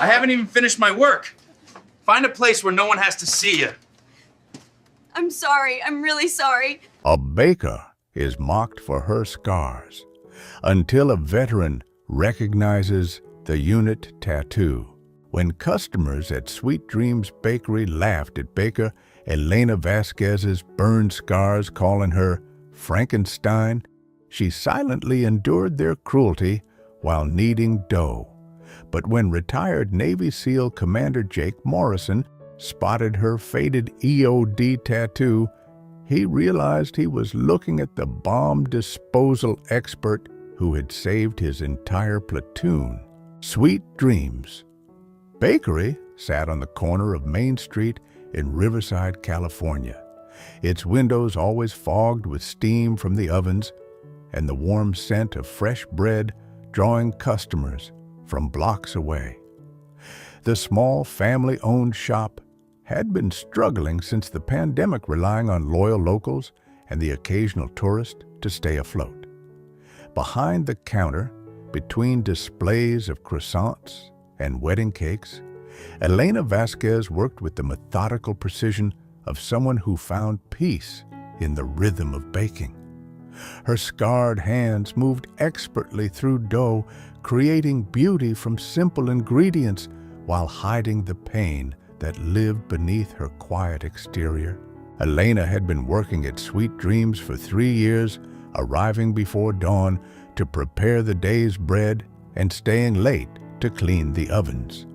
I haven't even finished my work. Find a place where no one has to see you. I'm sorry. I'm really sorry. A baker is mocked for her scars until a veteran recognizes the unit tattoo. When customers at Sweet Dreams Bakery laughed at baker Elena Vasquez's burned scars, calling her Frankenstein, she silently endured their cruelty while kneading dough. But when retired Navy SEAL Commander Jake Morrison spotted her faded EOD tattoo, he realized he was looking at the bomb disposal expert who had saved his entire platoon. Sweet Dreams Bakery sat on the corner of Main Street in Riverside, California, its windows always fogged with steam from the ovens and the warm scent of fresh bread drawing customers from blocks away. The small family-owned shop had been struggling since the pandemic, relying on loyal locals and the occasional tourist to stay afloat. Behind the counter, between displays of croissants and wedding cakes, Elena Vasquez worked with the methodical precision of someone who found peace in the rhythm of baking. Her scarred hands moved expertly through dough, creating beauty from simple ingredients while hiding the pain that lived beneath her quiet exterior. Elena had been working at Sweet Dreams for 3 years, arriving before dawn to prepare the day's bread and staying late to clean the ovens.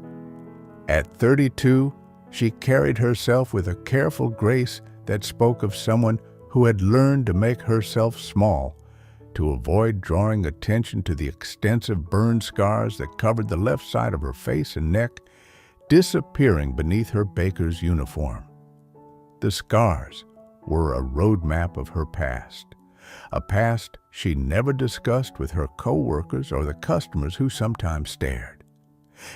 At 32, she carried herself with a careful grace that spoke of someone who had learned to make herself small to avoid drawing attention to the extensive burn scars that covered the left side of her face and neck, disappearing beneath her baker's uniform. The scars were a roadmap of her past, a past she never discussed with her co-workers or the customers who sometimes stared.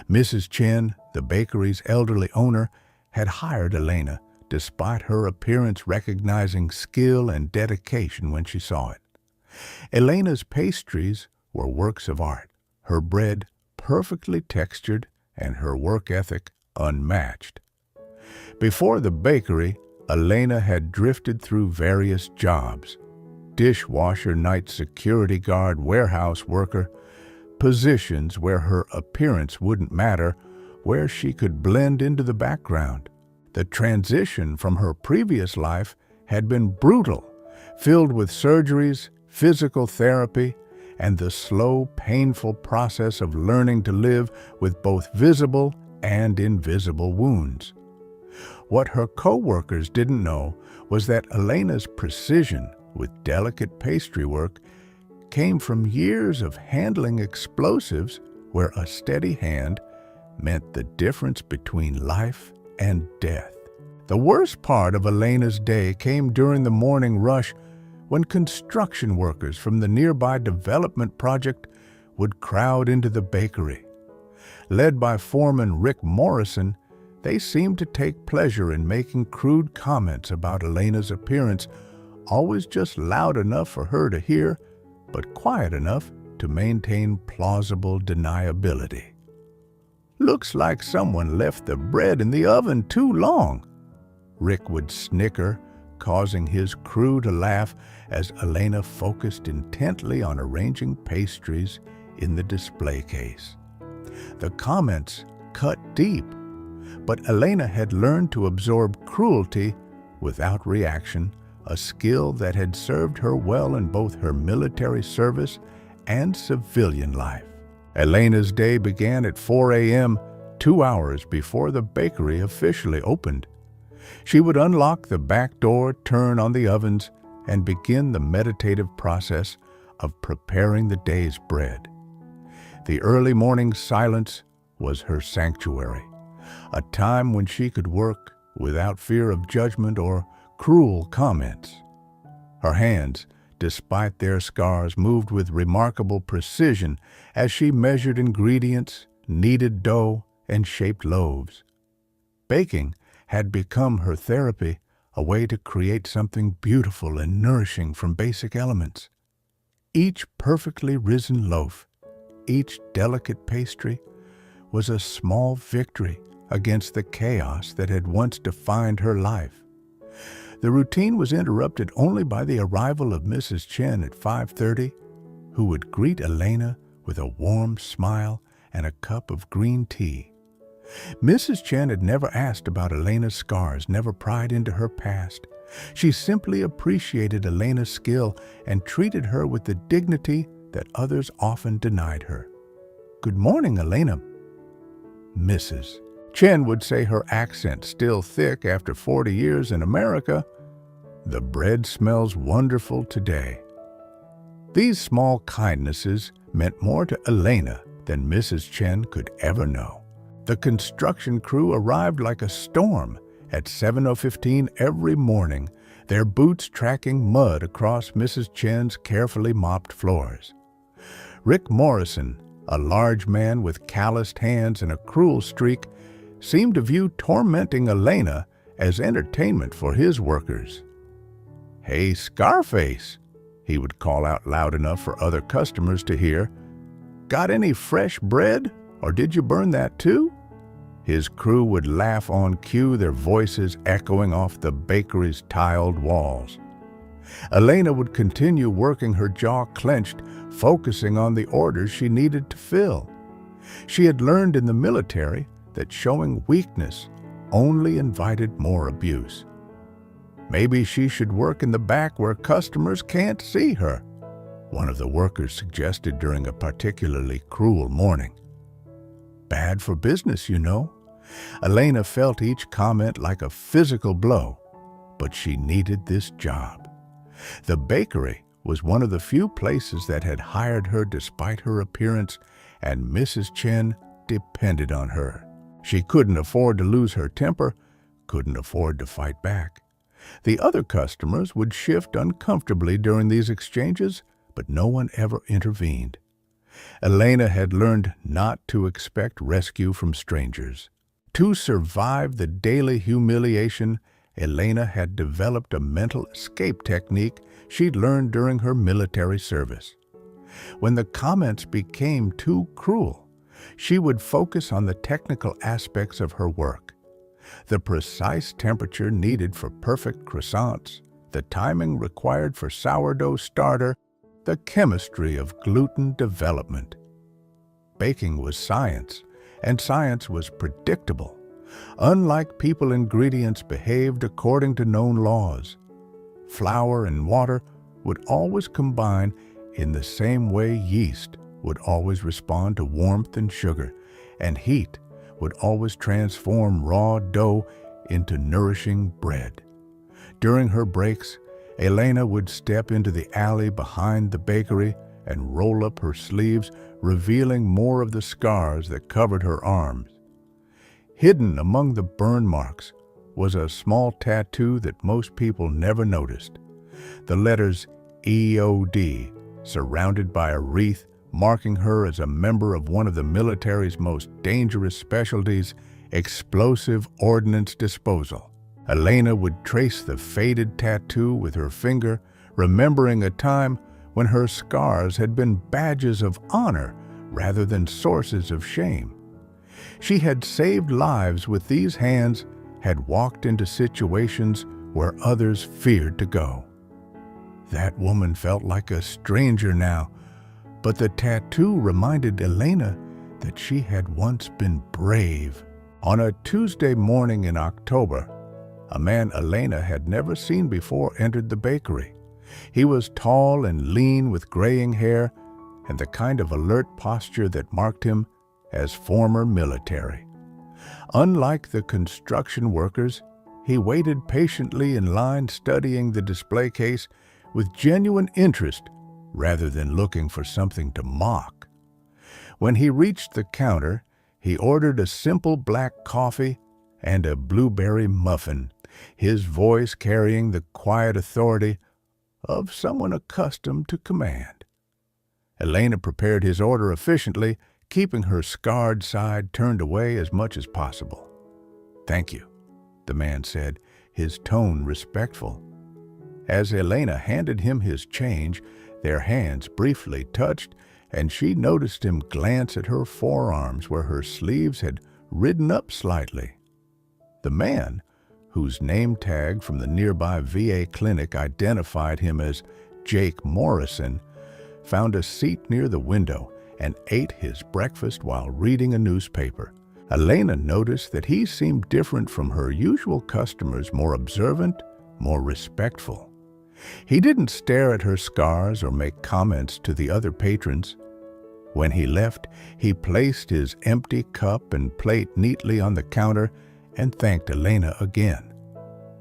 Mrs. Chen, the bakery's elderly owner, had hired Elena despite her appearance recognizing skill and dedication when she saw it. Elena's pastries were works of art, her bread perfectly textured and her work ethic unmatched. Before the bakery, Elena had drifted through various jobs: dishwasher, night security guard, warehouse worker, positions where her appearance wouldn't matter, where she could blend into the background. The transition from her previous life had been brutal, filled with surgeries, physical therapy, and the slow, painful process of learning to live with both visible and invisible wounds. What her co-workers didn't know was that Elena's precision with delicate pastry work came from years of handling explosives where a steady hand meant the difference between life and death. The worst part of Elena's day came during the morning rush when construction workers from the nearby development project would crowd into the bakery. Led by foreman Rick Morrison, they seemed to take pleasure in making crude comments about Elena's appearance, always just loud enough for her to hear, but quiet enough to maintain plausible deniability. "Looks like someone left the bread in the oven too long," Rick would snicker, causing his crew to laugh as Elena focused intently on arranging pastries in the display case. The comments cut deep, but Elena had learned to absorb cruelty without reaction, a skill that had served her well in both her military service and civilian life. Elena's day began at 4 a.m., 2 hours before the bakery officially opened. She would unlock the back door, turn on the ovens, and begin the meditative process of preparing the day's bread. The early morning silence was her sanctuary, a time when she could work without fear of judgment or cruel comments. Her hands, despite their scars, moved with remarkable precision as she measured ingredients, kneaded dough, and shaped loaves. Baking had become her therapy, a way to create something beautiful and nourishing from basic elements. Each perfectly risen loaf, each delicate pastry, was a small victory against the chaos that had once defined her life. The routine was interrupted only by the arrival of Mrs. Chen at 5:30, who would greet Elena with a warm smile and a cup of green tea. Mrs. Chen had never asked about Elena's scars, never pried into her past. She simply appreciated Elena's skill and treated her with the dignity that others often denied her. "Good morning, Elena." Mrs. Chen would say, her accent still thick after 40 years in America. "The bread smells wonderful today." These small kindnesses meant more to Elena than Mrs. Chen could ever know. The construction crew arrived like a storm at 7:15 every morning, their boots tracking mud across Mrs. Chen's carefully mopped floors. Rick Morrison, a large man with calloused hands and a cruel streak, seemed to view tormenting Elena as entertainment for his workers. "Hey, Scarface," he would call out loud enough for other customers to hear. "Got any fresh bread, or did you burn that too?" His crew would laugh on cue, their voices echoing off the bakery's tiled walls. Elena would continue working, her jaw clenched, focusing on the orders she needed to fill. She had learned in the military that showing weakness only invited more abuse. "Maybe she should work in the back where customers can't see her," one of the workers suggested during a particularly cruel morning. Bad for business, you know. Elena felt each comment like a physical blow, but she needed this job. The bakery was one of the few places that had hired her despite her appearance, and Mrs. Chen depended on her. She couldn't afford to lose her temper, couldn't afford to fight back. The other customers would shift uncomfortably during these exchanges, but no one ever intervened. Elena had learned not to expect rescue from strangers. To survive the daily humiliation, Elena had developed a mental escape technique she'd learned during her military service. When the comments became too cruel, she would focus on the technical aspects of her work. The precise temperature needed for perfect croissants, the timing required for sourdough starter, the chemistry of gluten development. Baking was science, and science was predictable. Unlike people, ingredients behaved according to known laws. Flour and water would always combine in the same way yeast would always respond to warmth and sugar, and heat would always transform raw dough into nourishing bread. During her breaks, Elena would step into the alley behind the bakery and roll up her sleeves, revealing more of the scars that covered her arms. Hidden among the burn marks was a small tattoo that most people never noticed. The letters EOD, surrounded by a wreath marking her as a member of one of the military's most dangerous specialties, explosive ordnance disposal. Elena would trace the faded tattoo with her finger, remembering a time when her scars had been badges of honor rather than sources of shame. She had saved lives with these hands, had walked into situations where others feared to go. That woman felt like a stranger now, but the tattoo reminded Elena that she had once been brave. On a Tuesday morning in October, a man Elena had never seen before entered the bakery. He was tall and lean with graying hair and the kind of alert posture that marked him as former military. Unlike the construction workers, he waited patiently in line, studying the display case with genuine interest rather than looking for something to mock. When he reached the counter, he ordered a simple black coffee and a blueberry muffin, his voice carrying the quiet authority of someone accustomed to command. Elena prepared his order efficiently, keeping her scarred side turned away as much as possible. "Thank you," the man said, his tone respectful. As Elena handed him his change, their hands briefly touched and she noticed him glance at her forearms where her sleeves had ridden up slightly. The man, whose name tag from the nearby VA clinic identified him as Jake Morrison, found a seat near the window and ate his breakfast while reading a newspaper. Elena noticed that he seemed different from her usual customers, more observant, more respectful. He didn't stare at her scars or make comments to the other patrons. When he left, he placed his empty cup and plate neatly on the counter and thanked Elena again.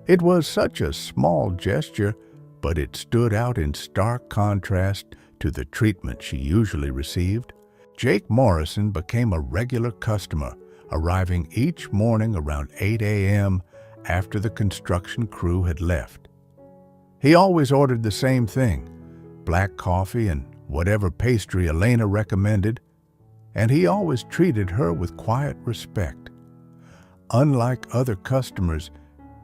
It was such a small gesture, but it stood out in stark contrast to the treatment she usually received. Jake Morrison became a regular customer, arriving each morning around 8 a.m. after the construction crew had left. He always ordered the same thing, black coffee and whatever pastry Elena recommended, and he always treated her with quiet respect. Unlike other customers,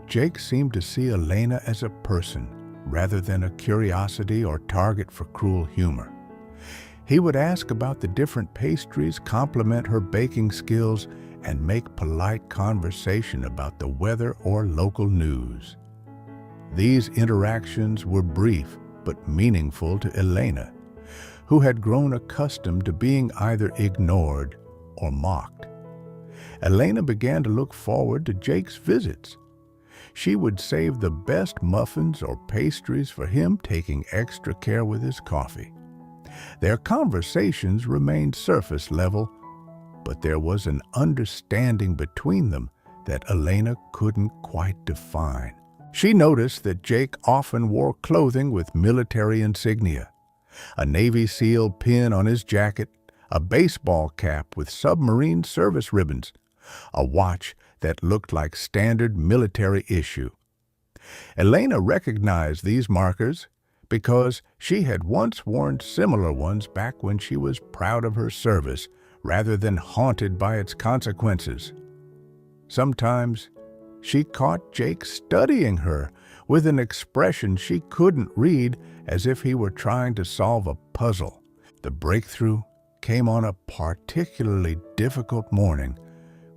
Jake seemed to see Elena as a person rather than a curiosity or target for cruel humor. He would ask about the different pastries, compliment her baking skills, and make polite conversation about the weather or local news. These interactions were brief but meaningful to Elena, who had grown accustomed to being either ignored or mocked. Elena began to look forward to Jake's visits. She would save the best muffins or pastries for him, taking extra care with his coffee. Their conversations remained surface level, but there was an understanding between them that Elena couldn't quite define. She noticed that Jake often wore clothing with military insignia, a Navy SEAL pin on his jacket, a baseball cap with submarine service ribbons, a watch that looked like standard military issue. Elena recognized these markers because she had once worn similar ones back when she was proud of her service rather than haunted by its consequences. Sometimes she caught Jake studying her with an expression she couldn't read, as if he were trying to solve a puzzle. The breakthrough came on a particularly difficult morning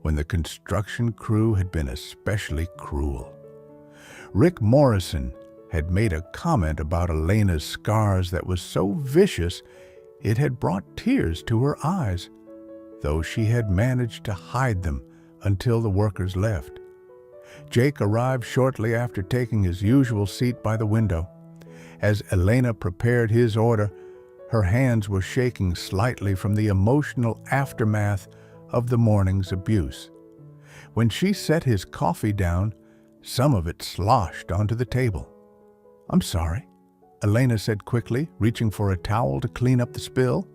when the construction crew had been especially cruel. Rick Morrison had made a comment about Elena's scars that was so vicious it had brought tears to her eyes, though she had managed to hide them until the workers left. Jake arrived shortly after taking his usual seat by the window. As Elena prepared his order, her hands were shaking slightly from the emotional aftermath of the morning's abuse. When she set his coffee down, some of it sloshed onto the table. "I'm sorry," Elena said quickly, reaching for a towel to clean up the spill.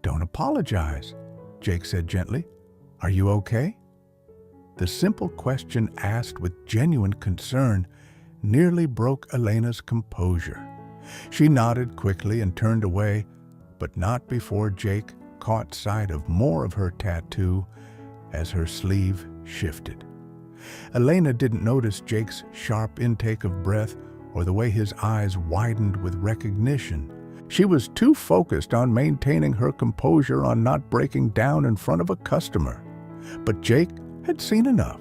"Don't apologize," Jake said gently. "Are you okay?" The simple question, asked with genuine concern, nearly broke Elena's composure. She nodded quickly and turned away, but not before Jake caught sight of more of her tattoo as her sleeve shifted. Elena didn't notice Jake's sharp intake of breath or the way his eyes widened with recognition. She was too focused on maintaining her composure on not breaking down in front of a customer. But Jake had seen enough.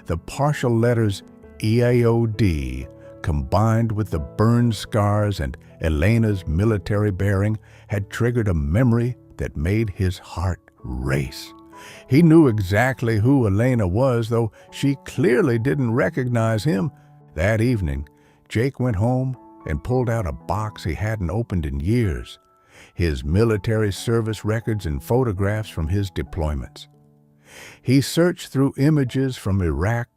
The partial letters EAOD, combined with the burn scars and Elena's military bearing, had triggered a memory that made his heart race. He knew exactly who Elena was, though she clearly didn't recognize him. That evening, Jake went home and pulled out a box he hadn't opened in years, his military service records and photographs from his deployments. He searched through images from Iraq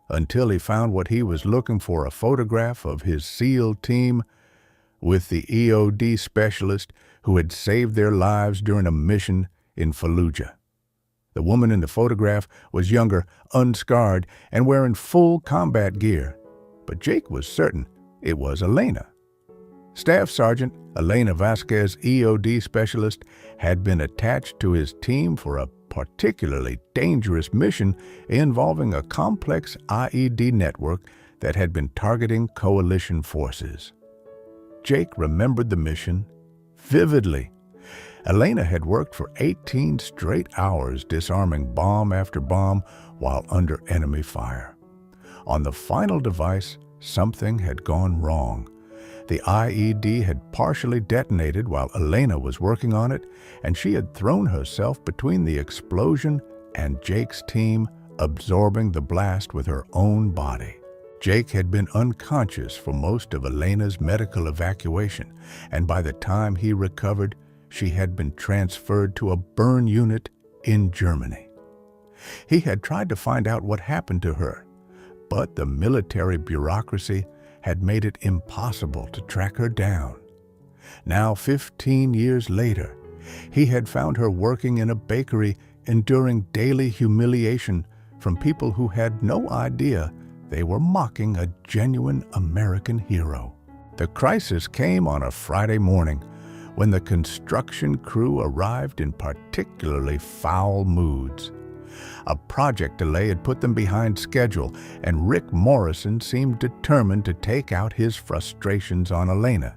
until he found what he was looking for, a photograph of his SEAL team with the EOD specialist who had saved their lives during a mission in Fallujah. The woman in the photograph was younger, unscarred, and wearing full combat gear, but Jake was certain it was Elena. Staff Sergeant Elena Vasquez, EOD specialist, had been attached to his team for a particularly dangerous mission involving a complex IED network that had been targeting coalition forces. Jake remembered the mission vividly. Elena had worked for 18 straight hours disarming bomb after bomb while under enemy fire. On the final device, something had gone wrong. The IED had partially detonated while Elena was working on it, and she had thrown herself between the explosion and Jake's team, absorbing the blast with her own body. Jake had been unconscious for most of Elena's medical evacuation, and by the time he recovered, she had been transferred to a burn unit in Germany. He had tried to find out what happened to her, but the military bureaucracy had made it impossible to track her down. Now, 15 years later, he had found her working in a bakery, enduring daily humiliation from people who had no idea they were mocking a genuine American hero. The crisis came on a Friday morning when the construction crew arrived in particularly foul moods. A project delay had put them behind schedule, and Rick Morrison seemed determined to take out his frustrations on Elena.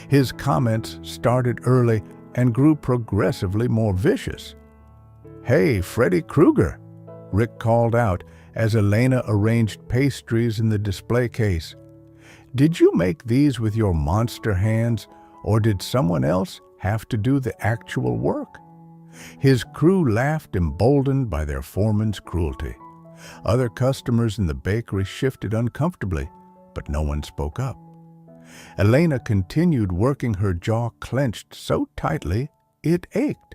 His comments started early and grew progressively more vicious. "Hey, Freddy Krueger," Rick called out as Elena arranged pastries in the display case. "Did you make these with your monster hands, or did someone else have to do the actual work?" His crew laughed, emboldened by their foreman's cruelty. Other customers in the bakery shifted uncomfortably, but no one spoke up. Elena continued working, her jaw clenched so tightly it ached.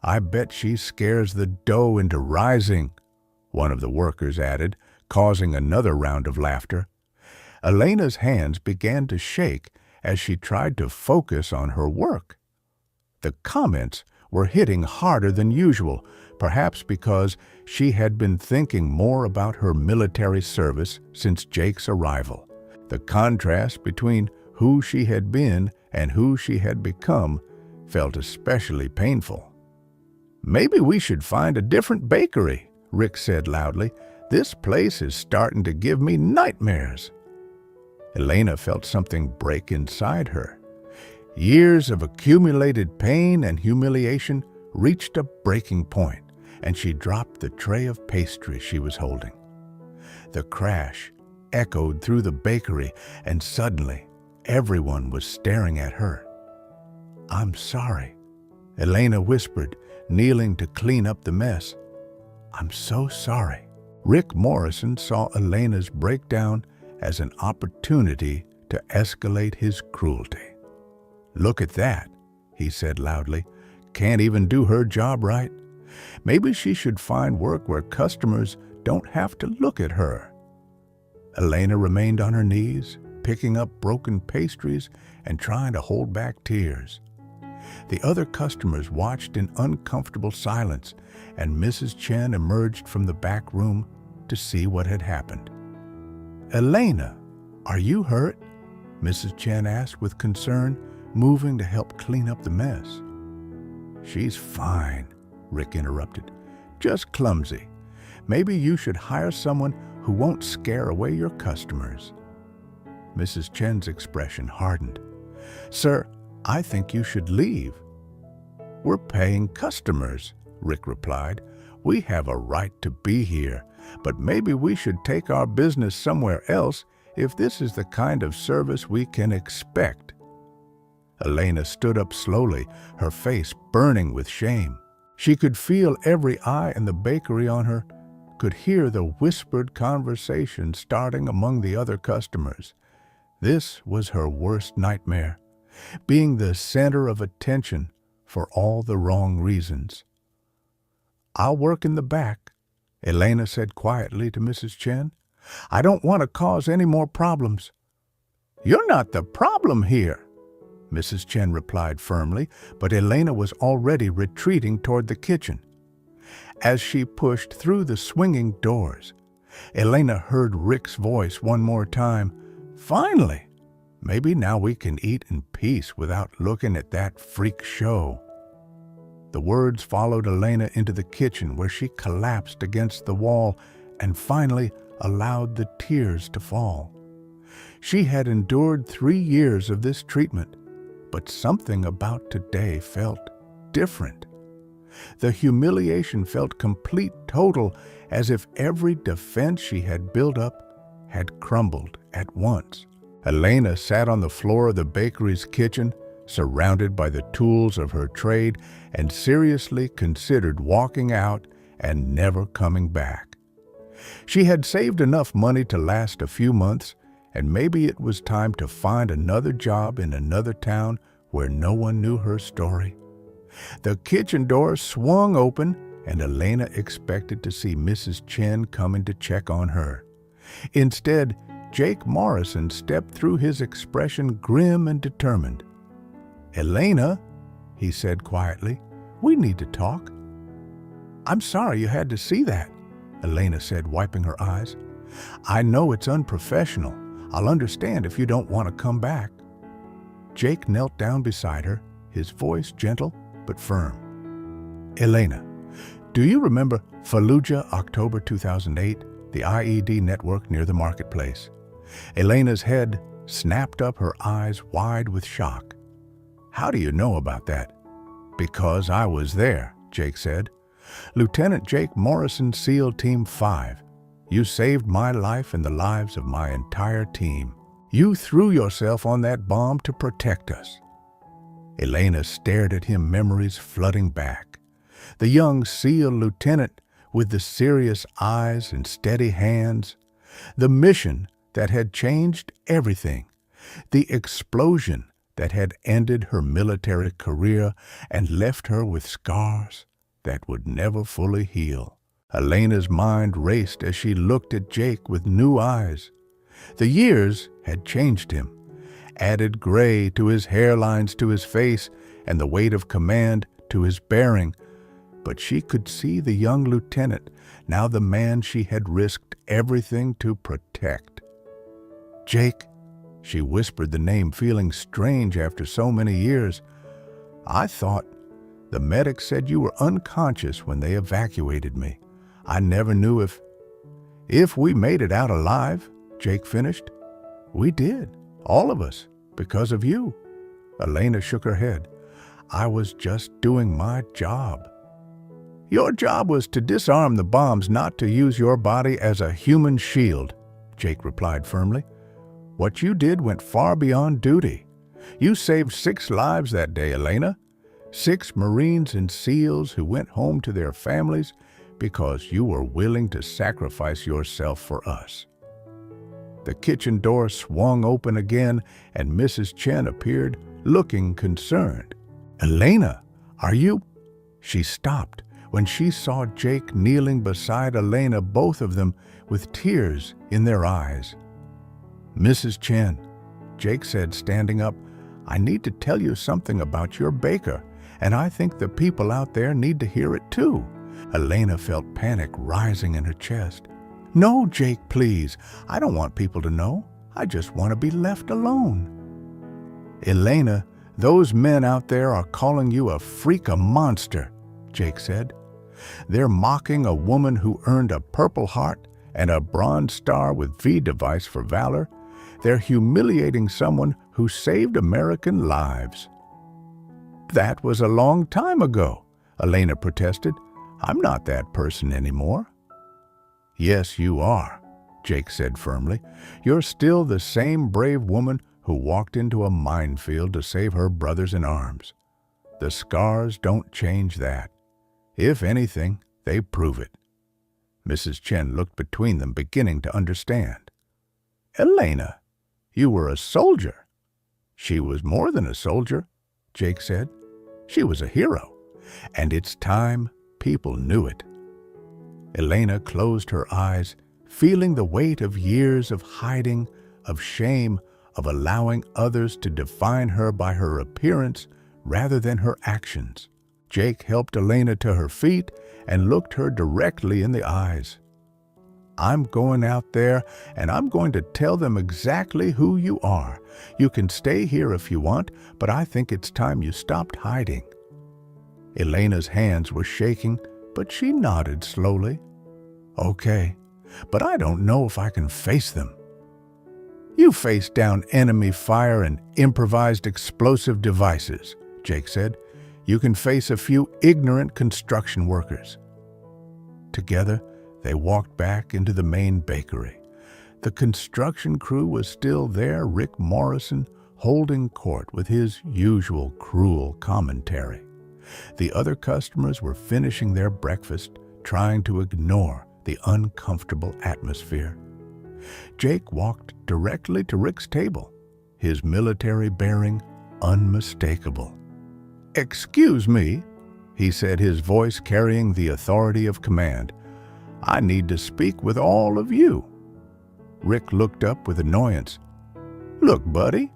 "I bet she scares the dough into rising," one of the workers added, causing another round of laughter. Elena's hands began to shake as she tried to focus on her work. The comments were hitting harder than usual, perhaps because she had been thinking more about her military service since Jake's arrival. The contrast between who she had been and who she had become felt especially painful. "Maybe we should find a different bakery," Rick said loudly. "This place is starting to give me nightmares." Elena felt something break inside her. Years of accumulated pain and humiliation reached a breaking point, and she dropped the tray of pastries she was holding. The crash echoed through the bakery, and suddenly everyone was staring at her. "I'm sorry," Elena whispered, kneeling to clean up the mess. "I'm so sorry." Rick Morrison saw Elena's breakdown as an opportunity to escalate his cruelty. "Look at that," he said loudly. "Can't even do her job right. Maybe she should find work where customers don't have to look at her." Elena remained on her knees, picking up broken pastries and trying to hold back tears. The other customers watched in uncomfortable silence, and Mrs. Chen emerged from the back room to see what had happened. "Elena, are you hurt?" Mrs. Chen asked with concern, moving to help clean up the mess. "She's fine," Rick interrupted. "Just clumsy. Maybe you should hire someone who won't scare away your customers." Mrs. Chen's expression hardened. "Sir, I think you should leave." "We're paying customers," Rick replied. "We have a right to be here, but maybe we should take our business somewhere else if this is the kind of service we can expect." Elena stood up slowly, her face burning with shame. She could feel every eye in the bakery on her, could hear the whispered conversation starting among the other customers. This was her worst nightmare, being the center of attention for all the wrong reasons. "I'll work in the back," Elena said quietly to Mrs. Chen. "I don't want to cause any more problems." "You're not the problem here," Mrs. Chen replied firmly, but Elena was already retreating toward the kitchen. As she pushed through the swinging doors, Elena heard Rick's voice one more time. "Finally! Maybe now we can eat in peace without looking at that freak show." The words followed Elena into the kitchen, where she collapsed against the wall and finally allowed the tears to fall. She had endured 3 years of this treatment, But something about today felt different. The humiliation felt complete, total, as if every defense she had built up had crumbled at once. Elena sat on the floor of the bakery's kitchen, surrounded by the tools of her trade, and seriously considered walking out and never coming back. She had saved enough money to last a few months, and maybe it was time to find another job in another town where no one knew her story. The kitchen door swung open, and Elena expected to see Mrs. Chen coming to check on her. Instead, Jake Morrison stepped through, his expression grim and determined. "Elena," he said quietly, "we need to talk." "I'm sorry you had to see that," Elena said, wiping her eyes. "I know it's unprofessional. I'll understand if you don't want to come back." Jake knelt down beside her, his voice gentle but firm. "Elena, do you remember Fallujah, October 2008, the IED network near the marketplace?" Elena's head snapped up, her eyes wide with shock. "How do you know about that?" "Because I was there," Jake said. "Lieutenant Jake Morrison, SEAL Team 5. You saved my life and the lives of my entire team. You threw yourself on that bomb to protect us." Elena stared at him, memories flooding back. The young SEAL lieutenant with the serious eyes and steady hands. The mission that had changed everything. The explosion that had ended her military career and left her with scars that would never fully heal. Elena's mind raced as she looked at Jake with new eyes. The years had changed him, added gray to his hairlines, to his face, and the weight of command to his bearing. But she could see the young lieutenant, now the man she had risked everything to protect. "Jake," she whispered the name, feeling strange after so many years. "I thought the medics said you were unconscious when they evacuated me. I never knew if we made it out alive," Jake finished. "We did, all of us, because of you." Elena shook her head. "I was just doing my job." "Your job was to disarm the bombs, not to use your body as a human shield," Jake replied firmly. "What you did went far beyond duty. You saved 6 lives that day, Elena. 6 Marines and SEALs who went home to their families because you were willing to sacrifice yourself for us." The kitchen door swung open again, and Mrs. Chen appeared, looking concerned. "Elena, are you—" She stopped when she saw Jake kneeling beside Elena, both of them with tears in their eyes. "Mrs. Chen," Jake said, standing up, "I need to tell you something about your baker, and I think the people out there need to hear it too." Elena felt panic rising in her chest. "No, Jake, please. I don't want people to know. I just want to be left alone." "Elena, those men out there are calling you a freak, a monster," Jake said. "They're mocking a woman who earned a Purple Heart and a Bronze Star with V device for valor. They're humiliating someone who saved American lives." "That was a long time ago," Elena protested. "I'm not that person anymore." "Yes, you are," Jake said firmly. "You're still the same brave woman who walked into a minefield to save her brothers in arms. The scars don't change that. If anything, they prove it." Mrs. Chen looked between them, beginning to understand. "Elena, you were a soldier." "She was more than a soldier," Jake said. "She was a hero, and it's time people knew it." Elena closed her eyes, feeling the weight of years of hiding, of shame, of allowing others to define her by her appearance rather than her actions. Jake helped Elena to her feet and looked her directly in the eyes. "I'm going out there, and I'm going to tell them exactly who you are. You can stay here if you want, but I think it's time you stopped hiding." Elena's hands were shaking, but she nodded slowly. "Okay, but I don't know if I can face them." "You faced down enemy fire and improvised explosive devices," Jake said. "You can face a few ignorant construction workers." Together, they walked back into the main bakery. The construction crew was still there, Rick Morrison holding court with his usual cruel commentary. The other customers were finishing their breakfast, trying to ignore the uncomfortable atmosphere. Jake walked directly to Rick's table, his military bearing unmistakable. "Excuse me," he said, his voice carrying the authority of command. "I need to speak with all of you." Rick looked up with annoyance. "Look, buddy,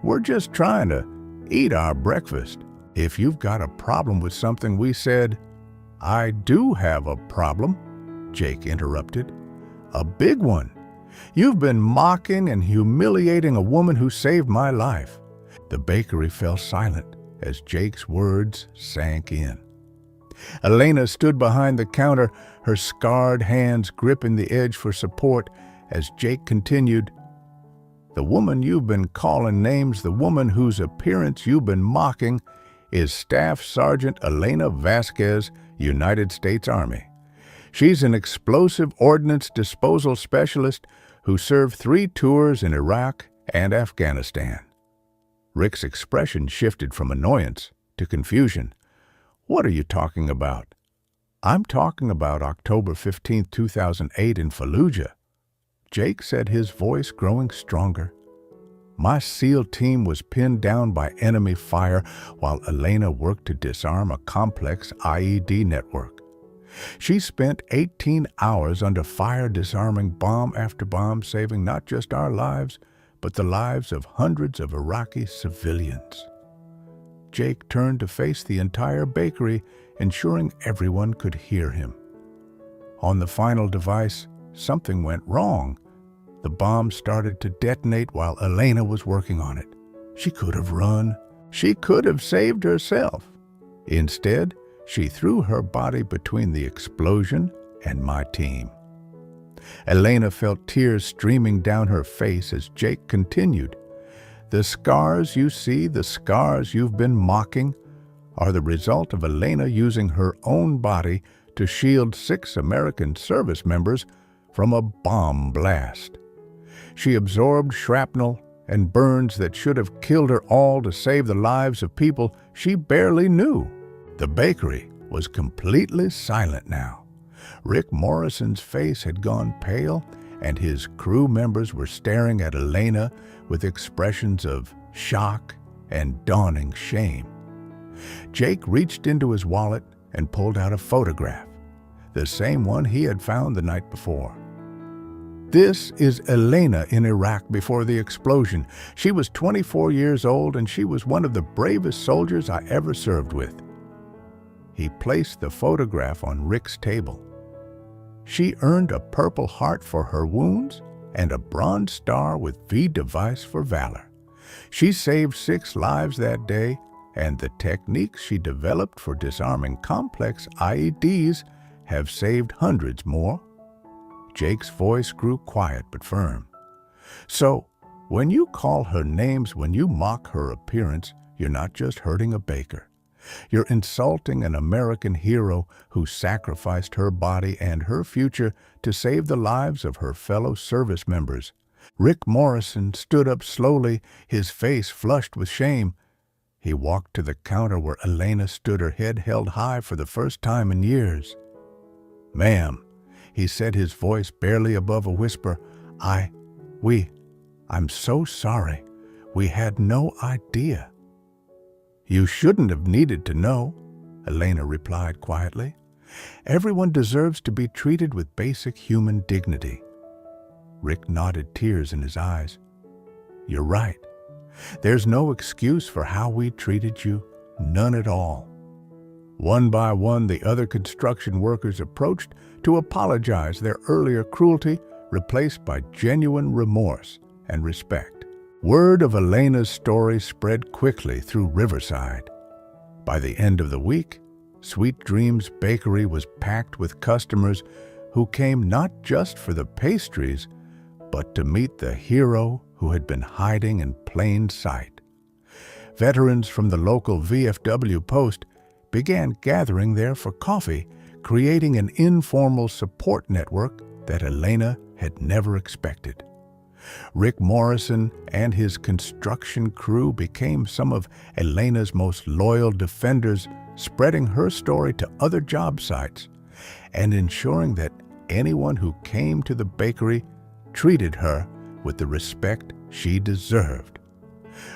we're just trying to eat our breakfast. If you've got a problem with something we said—" "I do have a problem," Jake interrupted. "A big one. You've been mocking and humiliating a woman who saved my life." The bakery fell silent as Jake's words sank in. Elena stood behind the counter, her scarred hands gripping the edge for support as Jake continued. "The woman you've been calling names, the woman whose appearance you've been mocking, is Staff Sergeant Elena Vasquez, United States Army. She's an explosive ordnance disposal specialist who served 3 tours in Iraq and Afghanistan." Rick's expression shifted from annoyance to confusion. "What are you talking about?" "I'm talking about October 15, 2008 in Fallujah," Jake said, his voice growing stronger. "My SEAL team was pinned down by enemy fire while Elena worked to disarm a complex IED network. She spent 18 hours under fire disarming bomb after bomb, saving not just our lives, but the lives of hundreds of Iraqi civilians." Jake turned to face the entire bakery, ensuring everyone could hear him. On the final device, something went wrong. The bomb started to detonate while Elena was working on it. She could have run. She could have saved herself. Instead, she threw her body between the explosion and my team. Elena felt tears streaming down her face as Jake continued. "The scars you see, the scars you've been mocking, are the result of Elena using her own body to shield 6 American service members from a bomb blast. She absorbed shrapnel and burns that should have killed her all to save the lives of people she barely knew." The bakery was completely silent now. Rick Morrison's face had gone pale, and his crew members were staring at Elena with expressions of shock and dawning shame. Jake reached into his wallet and pulled out a photograph, the same one he had found the night before. "This is Elena in Iraq before the explosion. She was 24 years old, and she was one of the bravest soldiers I ever served with." He placed the photograph on Rick's table. "She earned a Purple Heart for her wounds and a Bronze Star with V device for valor. She saved 6 lives that day, and the techniques she developed for disarming complex IEDs have saved hundreds more." Jake's voice grew quiet but firm. "So, when you call her names, when you mock her appearance, you're not just hurting a baker. You're insulting an American hero who sacrificed her body and her future to save the lives of her fellow service members." Rick Morrison stood up slowly, his face flushed with shame. He walked to the counter where Elena stood, her head held high for the first time in years. "Ma'am," he said, his voice barely above a whisper, I'm so sorry. We had no idea." "You shouldn't have needed to know," Elena replied quietly. "Everyone deserves to be treated with basic human dignity." Rick nodded, tears in his eyes. "You're right. There's no excuse for how we treated you, none at all." One by one, the other construction workers approached to apologize, their earlier cruelty replaced by genuine remorse and respect. Word of Elena's story spread quickly through Riverside. By the end of the week, Sweet Dreams Bakery was packed with customers who came not just for the pastries, but to meet the hero who had been hiding in plain sight. Veterans from the local VFW post began gathering there for coffee, creating an informal support network that Elena had never expected. Rick Morrison and his construction crew became some of Elena's most loyal defenders, spreading her story to other job sites and ensuring that anyone who came to the bakery treated her with the respect she deserved.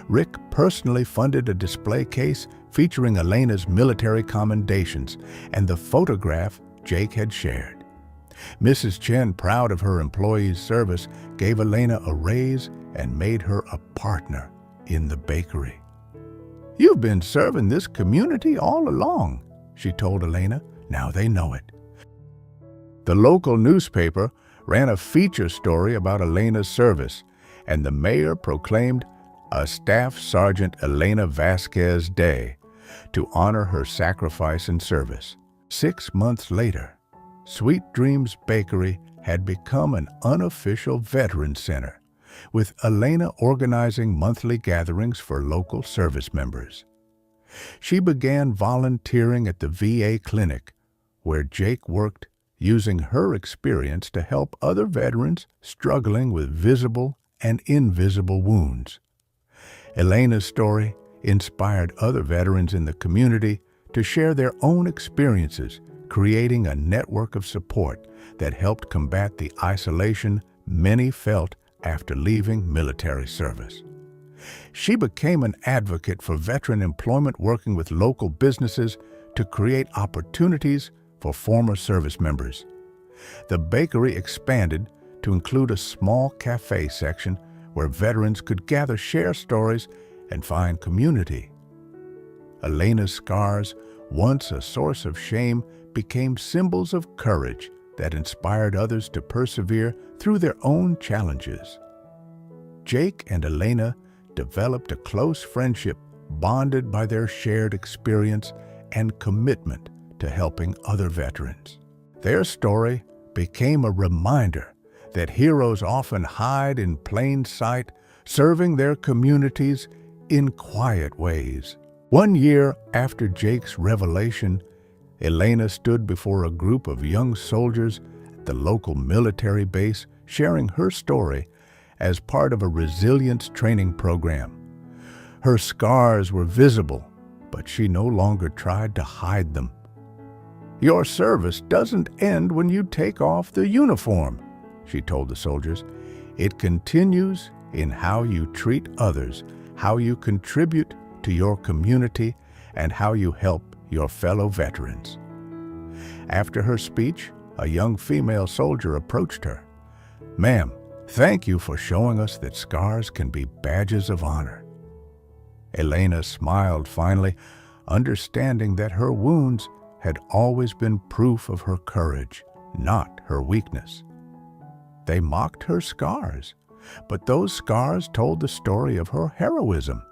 Rick personally funded a display case featuring Elena's military commendations and the photograph Jake had shared. Mrs. Chen, proud of her employees' service, gave Elena a raise and made her a partner in the bakery. "You've been serving this community all along," she told Elena. "Now they know it." The local newspaper ran a feature story about Elena's service, and the mayor proclaimed a Staff Sergeant Elena Vasquez Day to honor her sacrifice and service. 6 months later, Sweet Dreams Bakery had become an unofficial veteran center, with Elena organizing monthly gatherings for local service members. She began volunteering at the VA clinic, where Jake worked, using her experience to help other veterans struggling with visible and invisible wounds. Elena's story inspired other veterans in the community to share their own experiences, creating a network of support that helped combat the isolation many felt after leaving military service. She became an advocate for veteran employment, working with local businesses to create opportunities for former service members. The bakery expanded to include a small cafe section where veterans could gather, share stories, and find community. Elena's scars, once a source of shame, became symbols of courage that inspired others to persevere through their own challenges. Jake and Elena developed a close friendship, bonded by their shared experience and commitment to helping other veterans. Their story became a reminder that heroes often hide in plain sight, serving their communities in quiet ways. 1 year after Jake's revelation, Elena stood before a group of young soldiers at the local military base, sharing her story as part of a resilience training program. Her scars were visible, but she no longer tried to hide them. "Your service doesn't end when you take off the uniform," she told the soldiers. "It continues in how you treat others, how you contribute to your community, and how you help your fellow veterans." After her speech, a young female soldier approached her. "Ma'am, thank you for showing us that scars can be badges of honor." Elena smiled finally, understanding that her wounds had always been proof of her courage, not her weakness. They mocked her scars, but those scars told the story of her heroism.